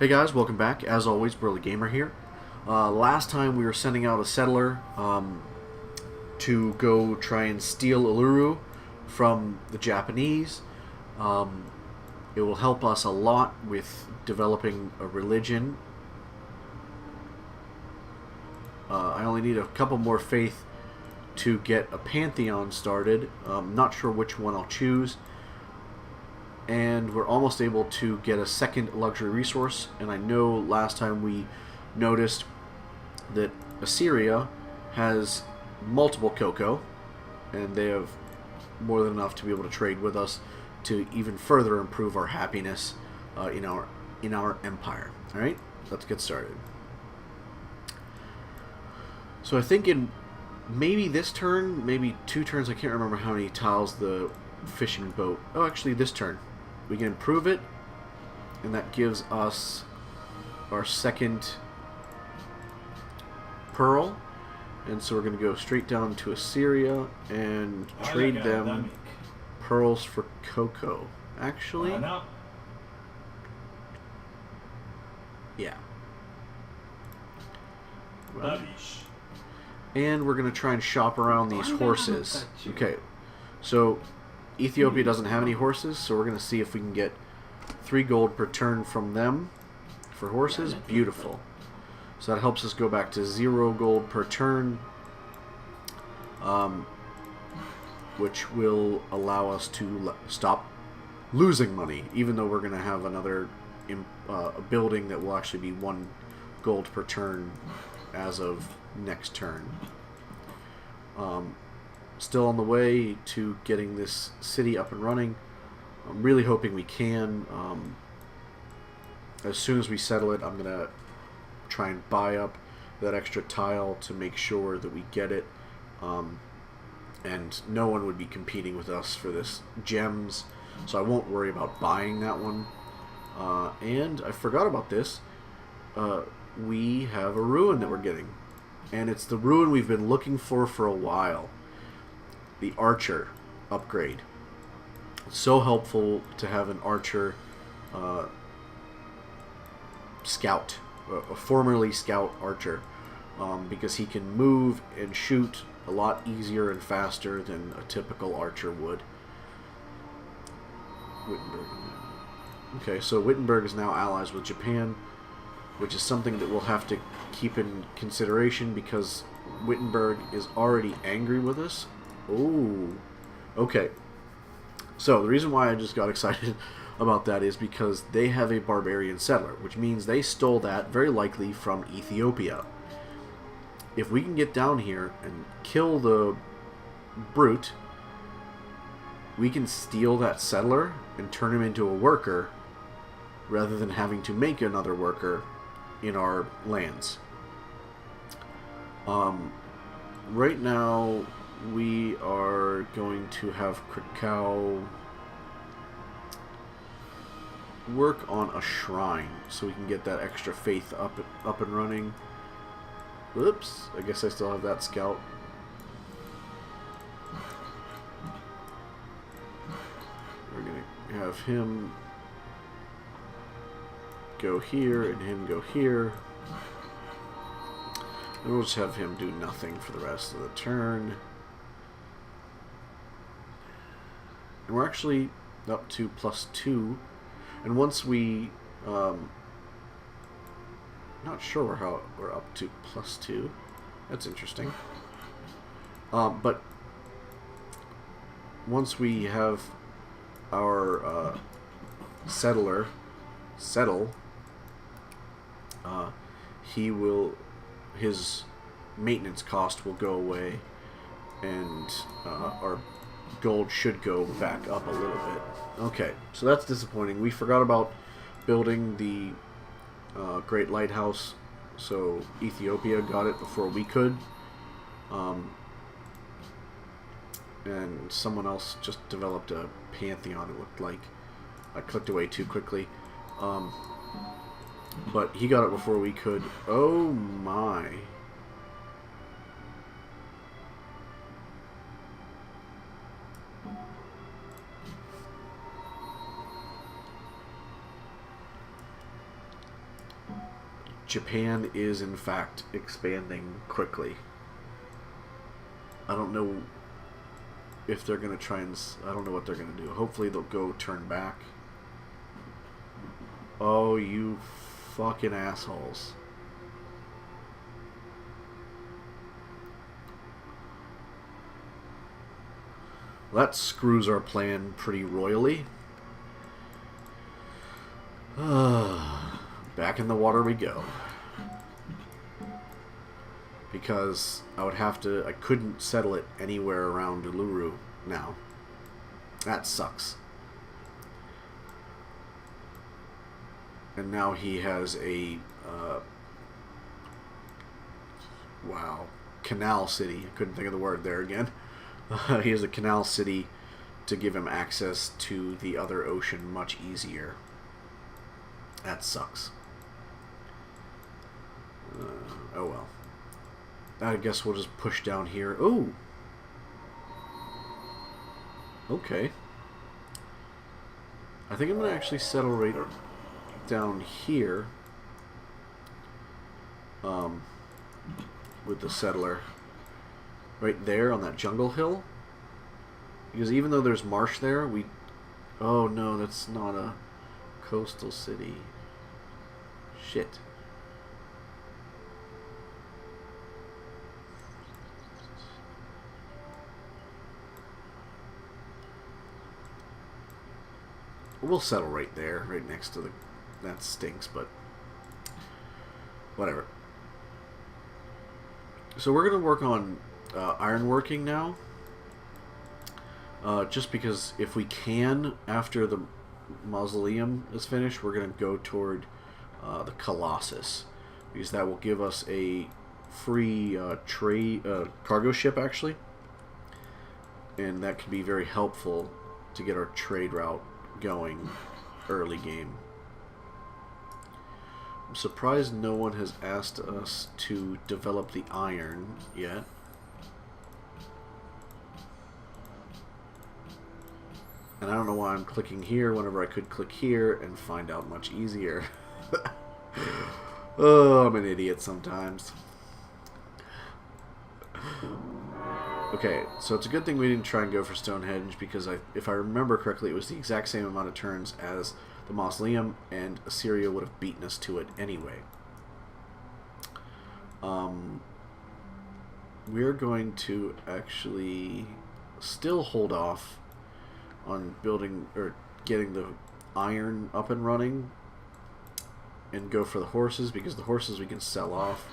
Hey guys, welcome back. As always, Burly Gamer here. Last time we were sending out a settler to go try and steal Uluru from the Japanese. Um, it will help us a lot with developing a religion. I only need a couple more faith to get a pantheon started. Not sure which one I'll choose. And we're almost able to get a second luxury resource. And I know last time we noticed that Assyria has multiple cocoa, and they have more than enough to be able to trade with us to even further improve our happiness in our empire. All right, let's get started. So I think in maybe this turn, maybe 2 turns, I can't remember how many tiles the fishing boat. Oh, actually, this turn we can improve it, and that gives us our second pearl. And so we're going to go straight down to Assyria and trade them pearls for cocoa. Actually, yeah. Right. And we're going to try and shop around these horses. Okay, so Ethiopia doesn't have any horses, so we're going to see if we can get 3 gold per turn from them for horses. Beautiful. So that helps us go back to 0 gold per turn, which will allow us to stop losing money, even though we're going to have another a building that will actually be 1 gold per turn as of next turn. Still on the way to getting this city up and running. I'm really hoping we can. As soon as we settle it, I'm going to try and buy up that extra tile to make sure that we get it. And no one would be competing with us for this gems, so I won't worry about buying that one. And I forgot about this. We have a ruin that we're getting. And it's the ruin we've been looking for a while. The archer upgrade. It's so helpful to have an archer scout, a formerly scout archer, because he can move and shoot a lot easier and faster than a typical archer would. Wittenberg. Okay, so Wittenberg is now allies with Japan, which is something that we'll have to keep in consideration because Wittenberg is already angry with us. Ooh. Okay. So the reason why I just got excited about that is because they have a barbarian settler, which means they stole that very likely from Ethiopia. If we can get down here and kill the brute, we can steal that settler and turn him into a worker rather than having to make another worker in our lands. Right now we are going to have Krakow work on a shrine so we can get that extra faith up and running. Whoops, I guess I still have that scout. We're going to have him go here and him go here. And we'll just have him do nothing for the rest of the turn. And we're actually up to +2. And once we... not sure how we're up to +2. That's interesting. But once we have our settler settle, his maintenance cost will go away, and our gold should go back up a little bit. Okay, so that's disappointing. We forgot about building the Great Lighthouse, so Ethiopia got it before we could. And someone else just developed a pantheon, it looked like. I clicked away too quickly. But he got it before we could. Oh my. Japan is in fact expanding quickly. I don't know if they're going to try and... I don't know what they're going to do. Hopefully they'll go turn back. Oh, you fucking assholes. Well, that screws our plan pretty royally. Back in the water we go. Because I would have to... I couldn't settle it anywhere around Uluru now. That sucks. And now he has a... wow. Canal city. I couldn't think of the word there again. He has a canal city to give him access to the other ocean much easier. That sucks. Oh well. I guess we'll just push down here. Oh! Okay. I think I'm going to actually settle right down here. With the settler. Right there on that jungle hill. Because even though there's marsh there, we... Oh no, that's not a coastal city. Shit. We'll settle right there, right next to the... That stinks, but... Whatever. So we're going to work on ironworking now. Just because if we can, after the mausoleum is finished, we're going to go toward the Colossus. Because that will give us a free cargo ship, actually. And that can be very helpful to get our trade route going early game. I'm surprised no one has asked us to develop the iron yet. And I don't know why I'm clicking here whenever I could click here and find out much easier. Oh, I'm an idiot sometimes. Okay, so it's a good thing we didn't try and go for Stonehenge, because if I remember correctly, it was the exact same amount of turns as the Mausoleum, and Assyria would have beaten us to it anyway. We're going to actually still hold off on building, or getting the iron up and running, and go for the horses, because the horses we can sell off.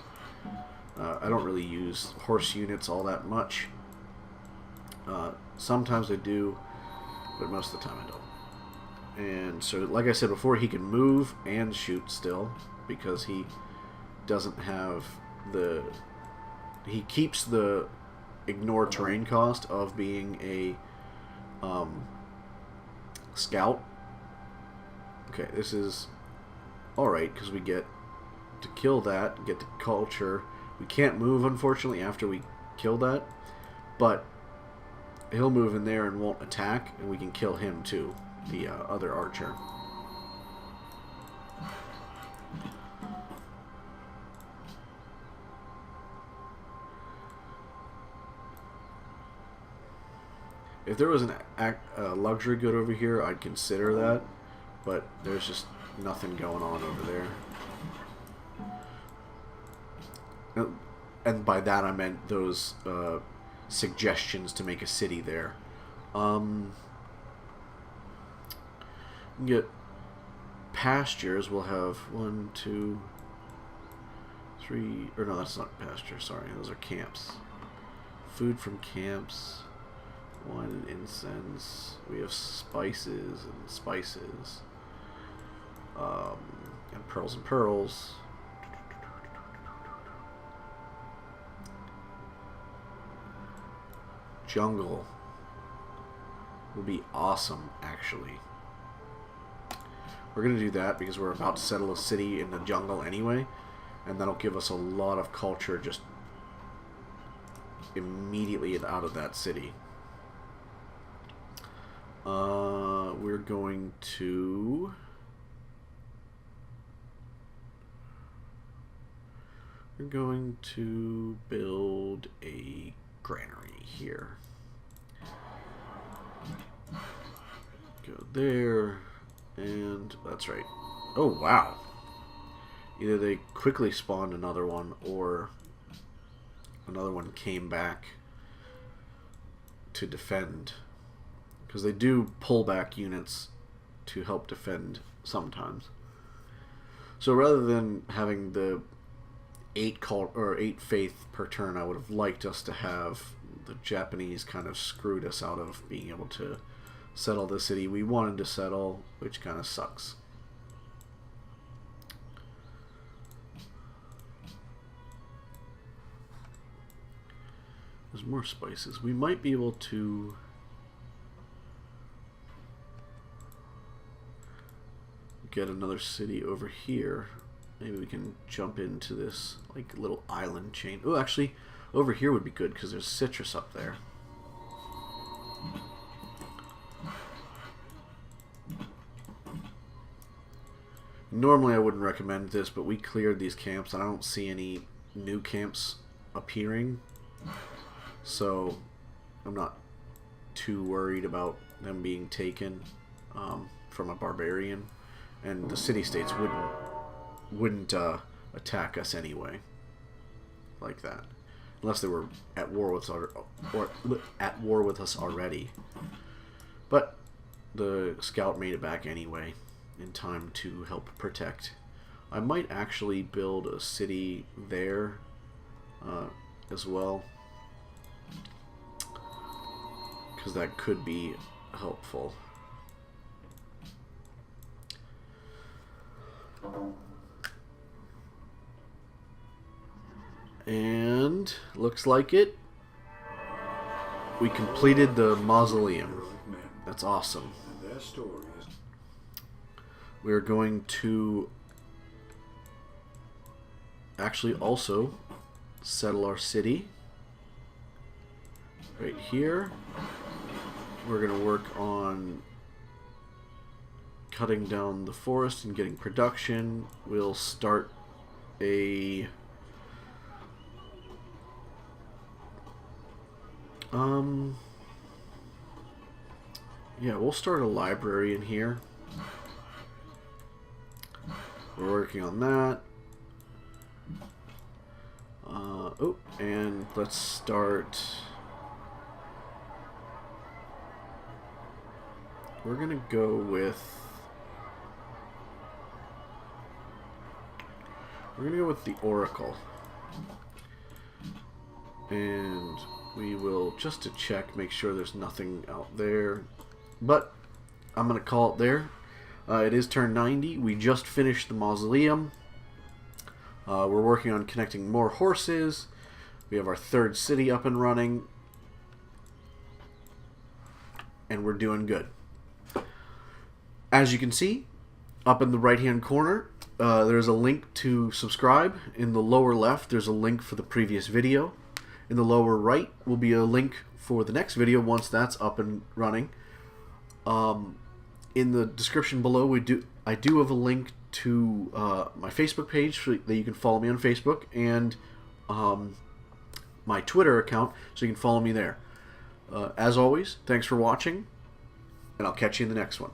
I don't really use horse units all that much. Sometimes I do, but most of the time I don't. And so, like I said before, he can move and shoot still, because he doesn't have the... He keeps the ignore terrain cost of being a scout. Okay, this is alright, because we get to kill that, get the culture. We can't move, unfortunately, after we kill that, but he'll move in there and won't attack, and we can kill him too, the other archer. If there was a luxury good over here, I'd consider that, but there's just nothing going on over there. And by that I meant those suggestions to make a city there. Get pastures. We'll have 1, 2, 3. Or no, that's not pasture. Sorry, those are camps. Food from camps. Wine and incense. We have spices and spices. And pearls and pearls. Jungle will be awesome, actually. We're going to do that because we're about to settle a city in the jungle anyway, and that'll give us a lot of culture just immediately out of that city. We're going to... we're going to build a granary here. Go there, and that's right. Oh, wow. Either they quickly spawned another one, or another one came back to defend. Because they do pull back units to help defend sometimes. So rather than having the 8 faith per turn, I would have liked us to have. The Japanese kind of screwed us out of being able to settle the city we wanted to settle, which kind of sucks. There's more spices. We might be able to get another city over here. Maybe we can jump into this like little island chain. Oh, actually, over here would be good because there's citrus up there. Normally I wouldn't recommend this, but we cleared these camps and I don't see any new camps appearing. So I'm not too worried about them being taken from a barbarian. And the city-states wouldn't attack us anyway, like that, unless they were at war with us already. But the scout made it back anyway, in time to help protect. I might actually build a city there as well, because that could be helpful. And looks like it. We completed the mausoleum. That's awesome. We're going to actually also settle our city right here. We're going to work on cutting down the forest and getting production. We'll start a yeah, we'll start a library in here. We're working on that. Oh, and let's start. We're gonna go with. We're gonna go with the Oracle, and we will, just to check, make sure there's nothing out there. But I'm gonna call it there. It is turn 90. We just finished the mausoleum. We're working on connecting more horses. We have our third city up and running, and we're doing good. As you can see, up in the right-hand corner, there's a link to subscribe. In the lower left, there's a link for the previous video. In the lower right will be a link for the next video once that's up and running. In the description below, I do have a link to my Facebook page so that you can follow me on Facebook, and my Twitter account so you can follow me there. As always, thanks for watching, and I'll catch you in the next one.